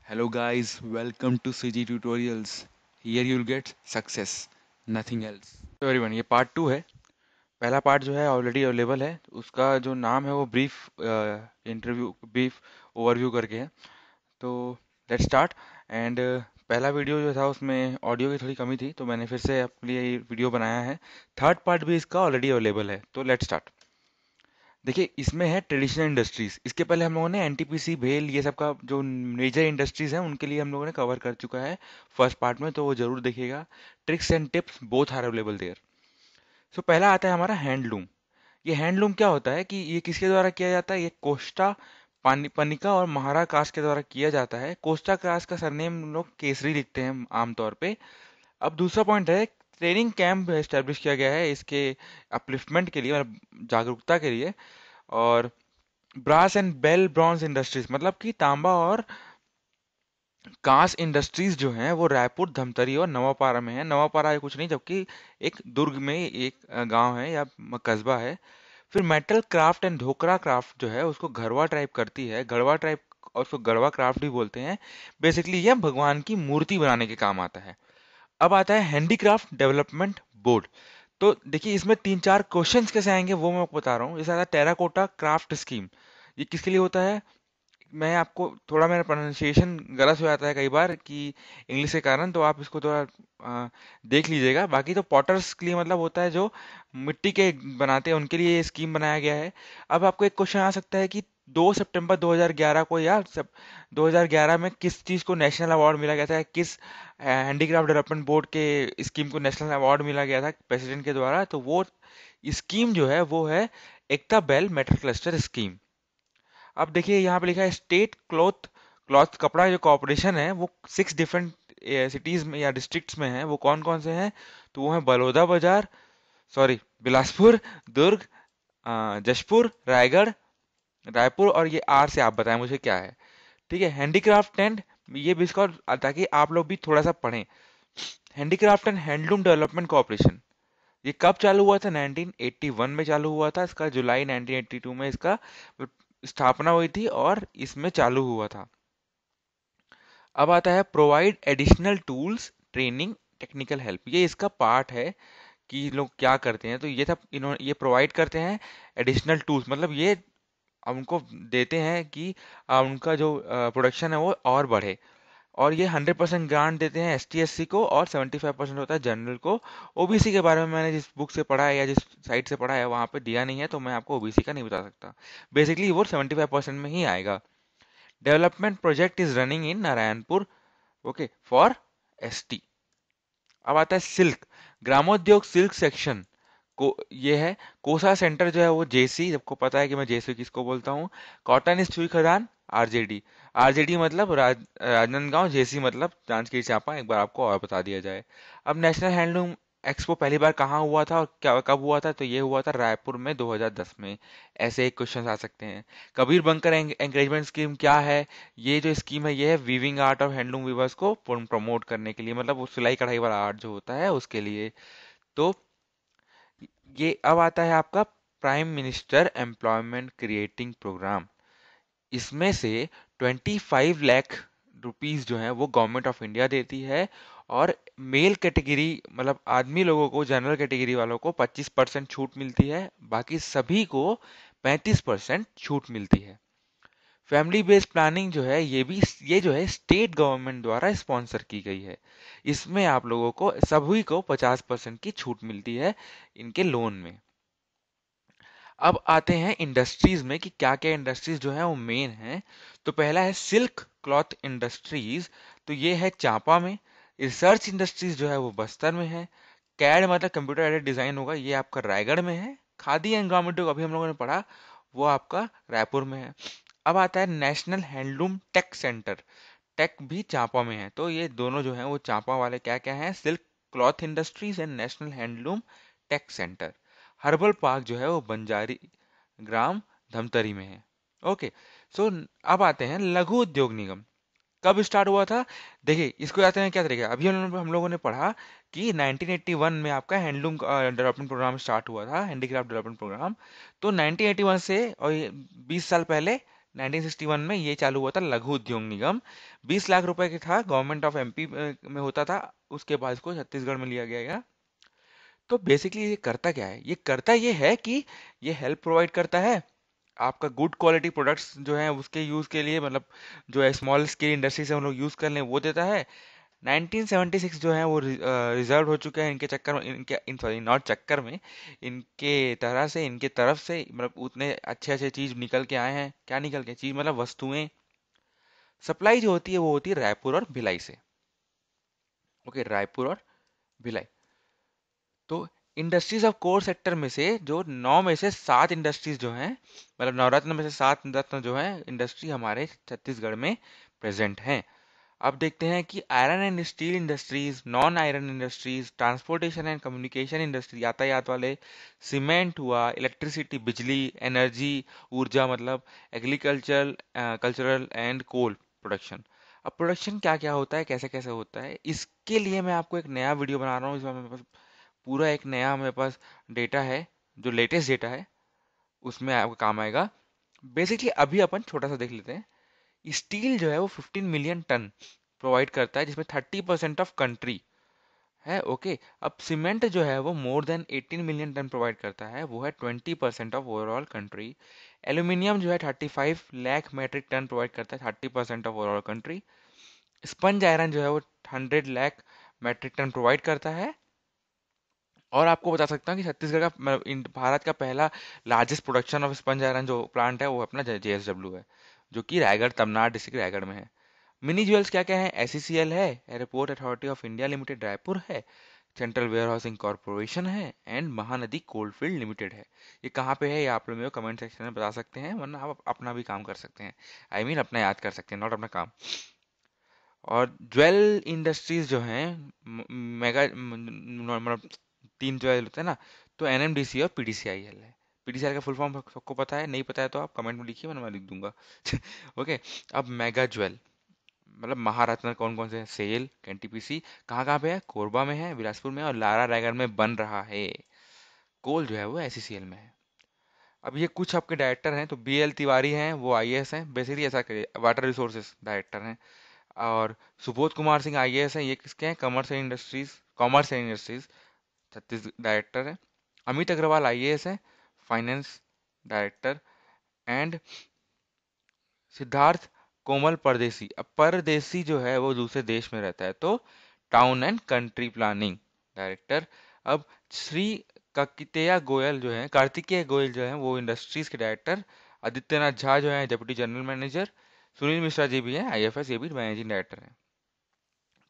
Hello guys, welcome to CG Tutorials. Here you'll get success, nothing else. तो everyone ये part 2 है। पहला part जो है ऑलरेडी अवेलेबल है। उसका जो नाम है वो ब्रीफ ओवरव्यू करके है। तो लेट्स स्टार्ट। एंड पहला वीडियो जो था उसमें ऑडियो की थोड़ी कमी थी, तो मैंने फिर से आपके लिए ये वीडियो बनाया है। थर्ड पार्ट भी इसका ऑलरेडी अवेलेबल है, तो लेट्स स्टार्ट। देखिए इसमें है ट्रेडिशनल इंडस्ट्रीज। इसके पहले हम लोगों ने एनटीपीसी भेल ये सब का जो मेजर इंडस्ट्रीज हैं उनके लिए हम लोगों ने कवर कर चुका है फर्स्ट पार्ट में, तो वो जरूर देखिएगा। Tricks and tips both are available there. So पहला आता है हमारा हैंडलूम। ये हैंडलूम क्या होता है कि ये किसके द्वारा किया जाता है? ये कोस्टा पनिका और महारा कास्ट के द्वारा किया जाता है। कोस्टा कास्ट का सरनेम लोग केसरी लिखते हैं आमतौर पे। अब दूसरा पॉइंट है, ट्रेनिंग कैंप एस्टेब्लिश किया गया है इसके अपलिफ्टमेंट के लिए, मतलब जागरूकता के लिए। और brass and bell bronze industries मतलब कि तांबा और कांस इंडस्ट्रीज जो हैं वो रायपुर, धमतरी और नवापारा में है। नवापारा है कुछ नहीं, जबकि एक दुर्ग में एक गांव है या कस्बा है। फिर metal craft and Dhokra craft जो है उसको घरवा ट्राइब करती है। घरवा ट्राइब और उसको गढ़वा क्राफ्ट भी बोलते हैं। बेसिकली यह भगवान की मूर्ति बनाने के काम आता है। अब आता है हैंडीक्राफ्ट डेवलपमेंट बोर्ड। तो देखिए इसमें तीन चार क्वेश्चंस कैसे आएंगे वो मैं आपको बता रहा हूँ। जैसे आता है टेराकोटा क्राफ्ट स्कीम। ये किसके लिए होता है? मैं आपको थोड़ा, मेरा प्रोनाउंसिएशन गलत हो जाता है कई बार कि इंग्लिश के कारण, तो आप इसको थोड़ा देख लीजिएगा। बाकी तो पॉटर्स के लिए मतलब होता है जो मिट्टी के बनाते हैं उनके लिए ये स्कीम बनाया गया है। अब आपको एक क्वेश्चन आ सकता है कि 2 सितंबर 2011 को या सब 2011 में किस चीज़ को नेशनल अवार्ड मिला गया था, किस हैंडीक्राफ्ट डेवलपमेंट बोर्ड के स्कीम को नेशनल अवार्ड मिला गया था प्रेसिडेंट के द्वारा? तो वो स्कीम जो है वो है एकता बेल मेटल क्लस्टर स्कीम। अब देखिए यहाँ पे लिखा है स्टेट क्लॉथ क्लॉथ कपड़ा जो कॉरपोरेशन है वो 6 डिफरेंट सिटीज में या डिस्ट्रिक्ट्स में है। वो कौन कौन से हैं? तो वो है बलौदा बाजार, सॉरी बिलासपुर, दुर्ग, जशपुर, रायगढ़, रायपुर, और ये आर से आप बताएं मुझे क्या है। ठीक है, हैंडीक्राफ्ट एंड, ये भी इसका, ताकि आप लोग भी थोड़ा सा पढ़ें। Handicraft and handloom development corporation, ये कब चालू हुआ था? 1981 में चालू हुआ था। इसका जुलाई 1982 में इसका स्थापना हुई थी और इसमें चालू हुआ था। अब आता है provide additional tools training technical help. ये इसका पार्ट है कि लोग क्या करते हैं। तो ये सब इन्होंने ये प्रोवाइड करते हैं एडिशनल टूल्स, मतलब ये उनको देते हैं कि उनका जो प्रोडक्शन है वो और बढ़े। और ये 100% ग्रांट देते हैं एसटी एससी को और 75% होता है जनरल को। ओबीसी के बारे में मैंने जिस बुक से पढ़ा है या जिस साइट से पढ़ा है वहाँ पे दिया नहीं है, तो मैं आपको ओबीसी का नहीं बता सकता। बेसिकली वो 75% में ही आएगा। Development project is running in Narayanpur, okay, for ST. अब आता है सिल्क, ग्रामोद्योग सिल्क सेक्शन को, ये है कोसा सेंटर जो है वो जेसी, सबको पता है कि मैं जेसी किसको बोलता हूँ। कॉटन इज सुई खदान, आरजेडी। आरजेडी मतलब राजनांदगांव, जेसी मतलब जांजगीर चांपा। एक बार आपको और बता दिया जाए। अब नेशनल हैंडलूम एक्सपो पहली बार कहाँ हुआ था और क्या कब हुआ था? तो ये हुआ था रायपुर में 2010 में। ऐसे एक क्वेश्चन आ सकते हैं। कबीर बंकर एंकरेजमेंट स्कीम क्या है? ये जो स्कीम है ये है weaving art of handloom weavers को प्रमोट करने के लिए, मतलब वो सिलाई कढ़ाई वाला आर्ट जो होता है उसके लिए। तो ये अब आता है आपका prime minister employment creating programme. इसमें से 25 लाख रुपीस जो है वो गवर्नमेंट ऑफ इंडिया देती है। और मेल कैटेगरी मतलब आदमी लोगों को, जनरल कैटेगरी वालों को 25% छूट मिलती है। बाकी सभी को 35% छूट मिलती है। फैमिली बेस्ड प्लानिंग जो है ये जो है स्टेट गवर्नमेंट द्वारा स्पॉन्सर की गई है। इसमें आप लोगों को सभी को 50% की छूट मिलती है इनके लोन में। अब आते हैं इंडस्ट्रीज में कि क्या क्या इंडस्ट्रीज जो है वो मेन है। तो पहला है सिल्क क्लॉथ इंडस्ट्रीज, तो ये है चांपा में। रिसर्च इंडस्ट्रीज जो है वो बस्तर में है। कैड मतलब कंप्यूटर एडेड डिजाइन होगा, ये आपका रायगढ़ में है। खादी एंड ग्रामोद्योग अभी हम लोगों ने पढ़ा, वो आपका रायपुर में है। अब आता है national handloom tech centre, tech भी चांपा में है। तो ये दोनों जो हैं वो चांपा वाले क्या क्या हैं? Silk cloth industries and national handloom tech centre. Herbal park जो है वो बंजारी ग्राम धमतरी में है। ओके, सो अब आते हैं लघु उद्योग निगम। कब स्टार्ट हुआ था? देखिए इसको आते हैं क्या तरीका है। अभी हम लोगों ने पढ़ा कि 1981 में आपका हैंडलूम डेवलपमेंट प्रोग्राम स्टार्ट हुआ था, हैंडीक्राफ्ट डेवलपमेंट प्रोग्राम। तो 1981 से और 20 साल पहले 1961 में ये चालू हुआ था लघु उद्योग निगम। 20 लाख रुपए के था, गवर्नमेंट ऑफ एमपी में होता था। उसके बाद इसको छत्तीसगढ़ में लिया गया। तो बेसिकली ये करता क्या है, ये करता ये है कि ये हेल्प प्रोवाइड करता है आपका गुड क्वालिटी प्रोडक्ट्स जो है उसके यूज के लिए, मतलब जो है स्मॉल स्केल इंडस्ट्री से हम लोग यूज कर लें वो देता है। 1976 जो है वो रिजर्व हो चुके हैं इनके चक्कर में, इनके सॉरी नॉट चक्कर में, इनके तरह से, इनके तरफ से, मतलब उतने अच्छे अच्छे चीज निकल के आए हैं। क्या निकल के चीज, मतलब वस्तुएं सप्लाई जो होती है वो होती है रायपुर और भिलाई से। ओके, रायपुर और भिलाई। तो इंडस्ट्रीज ऑफ कोर सेक्टर में से जो 9 में से 7 इंडस्ट्रीज जो हैं, मतलब नवरत्न में से 7 रत्न जो है इंडस्ट्री हमारे छत्तीसगढ़ में प्रेजेंट हैं। अब देखते हैं कि iron and steel industries, non iron industries, transportation and communication industry, यातायात वाले, सीमेंट हुआ, इलेक्ट्रिसिटी बिजली, एनर्जी ऊर्जा, मतलब agriculture, cultural and coal production. अब प्रोडक्शन क्या क्या होता है, कैसे कैसे होता है, इसके लिए मैं आपको एक नया वीडियो बना रहा हूँ। इसमें मेरे पास पूरा एक नया मेरे पास डेटा है, जो लेटेस्ट डेटा है, उसमें आपको काम आएगा। बेसिकली अभी अपन छोटा सा देख लेते हैं। स्टील जो है वो 15 मिलियन टन प्रोवाइड करता है, जिसमें 30% ऑफ कंट्री है। ओके, अब सीमेंट जो है वो more than 18 million ton provide करता है, वो है 20% ऑफ ओवरऑल कंट्री। एल्यूमिनियम जो है 35 लाख मेट्रिक टन प्रोवाइड करता है, 30% of overall country. Sponge iron जो है वो 100 लाख मेट्रिक टन प्रोवाइड करता है। और आपको बता सकता हूँ कि छत्तीसगढ़ का भारत का पहला largest production of sponge iron जो प्लांट है वो अपना जेएसडब्ल्यू है, जो कि रायगढ़, तमनार डिस्ट्रिक्ट रायगढ़ में है। मिनी ज्वेल्स क्या क्या है, एसईसीएल है, airport authority of India limited Raipur है, सेंट्रल वेयर हाउसिंग कॉर्पोरेशन है, एंड महानदी कोलफील्ड लिमिटेड है। ये कहाँ पे है ये आप लोग मेरे को कमेंट सेक्शन में बता सकते हैं, वरना आप अपना भी काम कर सकते हैं। आई मीन अपना याद कर सकते हैं, नॉट अपना काम। और ज्वेल इंडस्ट्रीज जो हैं, मेगा, मतलब 3 ज्वेल होते हैं ना, तो एनएमडीसी और पीडीसीआईएल है। पीडीसीआईएल का फुल फॉर्म सबको पता है, नहीं पता है तो आप कमेंट में लिखिए, मैं लिख दूंगा। ओके, अब मेगा ज्वेल मतलब महारत्न कौन कौन से हैं, सेल, एनटीपीसी, कहाँ कहाँ पे है, कोरबा में है, बिलासपुर में है, और लारा रायगढ़ में बन रहा है। कोल जो है वो एसईसीएल में है। अब ये कुछ आपके डायरेक्टर हैं, तो बीएल तिवारी हैं, वो आईएएस हैं, बेसिकली ऐसा करिए, वाटर रिसोर्सेज डायरेक्टर हैं। और सुबोध कुमार सिंह आईएएस हैं, ये किसके हैं, कॉमर्स एंड इंडस्ट्रीज छत्तीस डायरेक्टर है। अमित अग्रवाल आईएएस है, finance director. And Siddharth Komal परदेसी, अब परदेसी जो है वो दूसरे देश में रहता है, तो town and country planning director. अब श्री कार्तिकेय गोयल जो है वो इंडस्ट्रीज के डायरेक्टर। आदित्यनाथ झा जो है deputy general manager. Sunil Mishra ji भी हैं आईएफएस, ये भी मैनेजिंग डायरेक्टर हैं।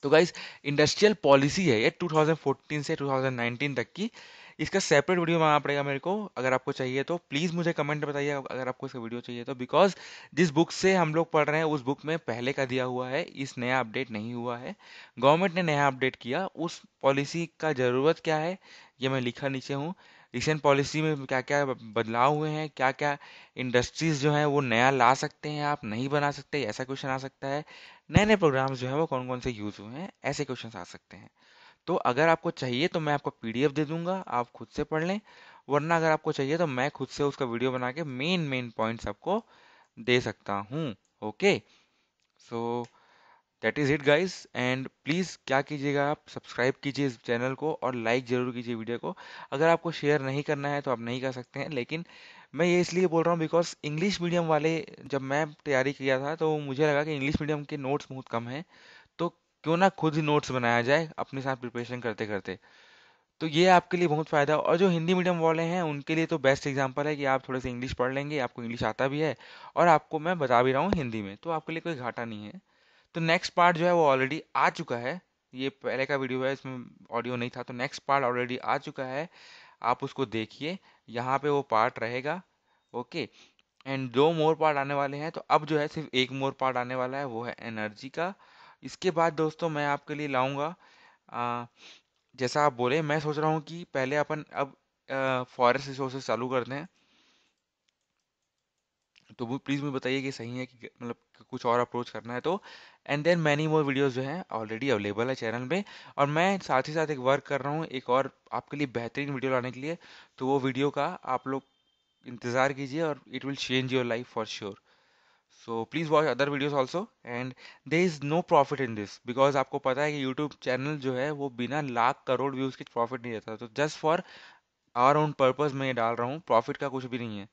तो गाइस, इंडस्ट्रियल पॉलिसी है ये 2014 से 2019 तक की। इसका सेपरेट वीडियो बनाना पड़ेगा मेरे को, अगर आपको चाहिए तो प्लीज़ मुझे कमेंट में बताइए अगर आपको इसका वीडियो चाहिए तो। बिकॉज जिस बुक से हम लोग पढ़ रहे हैं उस बुक में पहले का दिया हुआ है, इस नया अपडेट नहीं हुआ है। गवर्नमेंट ने नया अपडेट किया, उस पॉलिसी का ज़रूरत क्या है ये मैं लिखा नीचे हूँ। रिसेंट पॉलिसी में क्या क्या बदलाव हुए हैं, क्या क्या इंडस्ट्रीज जो हैं वो नया ला सकते हैं, आप नहीं बना सकते, ऐसा क्वेश्चन आ सकता है। नए नए प्रोग्राम्स जो है वो कौन कौन से यूज हुए हैं, ऐसे क्वेश्चंस आ सकते हैं। तो अगर आपको चाहिए तो मैं आपको पीडीएफ दे दूंगा, आप खुद से पढ़ लें। वरना अगर आपको चाहिए तो मैं खुद से उसका वीडियो बना के मेन मेन पॉइंट्स आपको दे सकता हूँ। Okay, so that is it guys. And please क्या कीजिएगा, आप सब्सक्राइब कीजिए इस चैनल को और लाइक ज़रूर कीजिए वीडियो को। अगर आपको शेयर नहीं करना है तो आप नहीं कर सकते हैं, लेकिन मैं ये इसलिए बोल रहा हूँ बिकॉज इंग्लिश मीडियम वाले, जब मैं तैयारी किया था तो मुझे लगा कि इंग्लिश मीडियम के नोट्स बहुत कम हैं, तो क्यों ना खुद ही नोट्स बनाया जाए अपने साथ प्रिपरेशन करते करते। तो ये आपके लिए बहुत फ़ायदा, और जो हिंदी मीडियम वाले हैं उनके लिए तो बेस्ट एग्जांपल है कि आप थोड़े से इंग्लिश पढ़ लेंगे, आपको इंग्लिश आता भी है, और आपको मैं बता भी रहा हूँ हिंदी में, तो आपके लिए कोई घाटा नहीं है। तो नेक्स्ट पार्ट जो है वो ऑलरेडी आ चुका है। ये पहले का वीडियो है, इसमें ऑडियो नहीं था, तो नेक्स्ट पार्ट ऑलरेडी आ चुका है, आप उसको देखिए, यहाँ पे वो पार्ट रहेगा। ओके, एंड 2 मोर पार्ट आने वाले हैं, तो अब जो है सिर्फ एक मोर पार्ट आने वाला है, वो है एनर्जी का। इसके बाद दोस्तों मैं आपके लिए लाऊंगा, जैसा आप बोले, मैं सोच रहा हूँ कि पहले अपन अब फॉरेस्ट रिसोर्सेज चालू करते हैं। तो वो प्लीज़ मुझे बताइए कि सही है कि मतलब कुछ और अप्रोच करना है तो। And then many more videos जो हैं ऑलरेडी अवेलेबल है चैनल पे, और मैं साथ ही साथ एक वर्क कर रहा हूँ एक और आपके लिए बेहतरीन वीडियो लाने के लिए। तो वो वीडियो का आप लोग इंतज़ार कीजिए, और it will change your life for sure. So please watch other videos also and there is no profit in this because आपको पता है कि यूट्यूब चैनल जो है वो बिना लाख करोड़ व्यूज़ के प्रॉफिट नहीं देता, तो just for our own purpose मैं ये डाल रहा हूँ, प्रॉफिट का कुछ भी नहीं है।